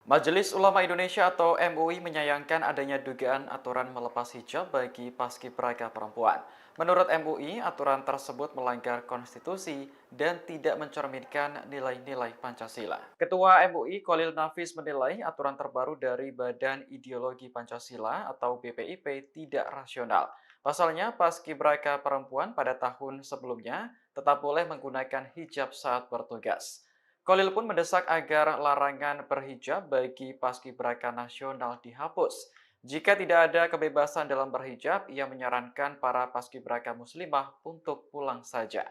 Majelis Ulama Indonesia atau MUI menyayangkan adanya dugaan aturan melepas hijab bagi paskibraka perempuan. Menurut MUI, aturan tersebut melanggar konstitusi dan tidak mencerminkan nilai-nilai Pancasila. Ketua MUI Khalil Nafis menilai aturan terbaru dari Badan Ideologi Pancasila atau BPIP tidak rasional. Pasalnya, paskibraka perempuan pada tahun sebelumnya tetap boleh menggunakan hijab saat bertugas. Khalil pun mendesak agar larangan berhijab bagi paskibraka nasional dihapus. Jika tidak ada kebebasan dalam berhijab, ia menyarankan para paskibraka muslimah untuk pulang saja.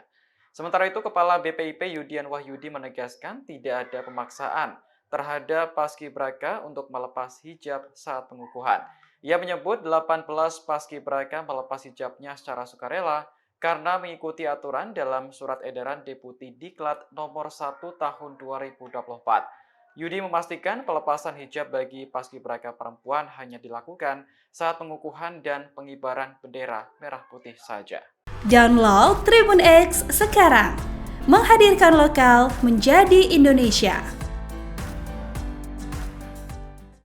Sementara itu, Kepala BPIP Yudian Wahyudi menegaskan tidak ada pemaksaan terhadap paskibraka untuk melepas hijab saat pengukuhan. Ia menyebut 18 paskibraka melepas hijabnya secara sukarela karena mengikuti aturan dalam Surat Edaran Deputi Diklat Nomor 1 Tahun 2024. Yudi memastikan pelepasan hijab bagi paskibraka perempuan hanya dilakukan saat pengukuhan dan pengibaran bendera merah putih saja. Download Tribun X sekarang, menghadirkan lokal menjadi Indonesia.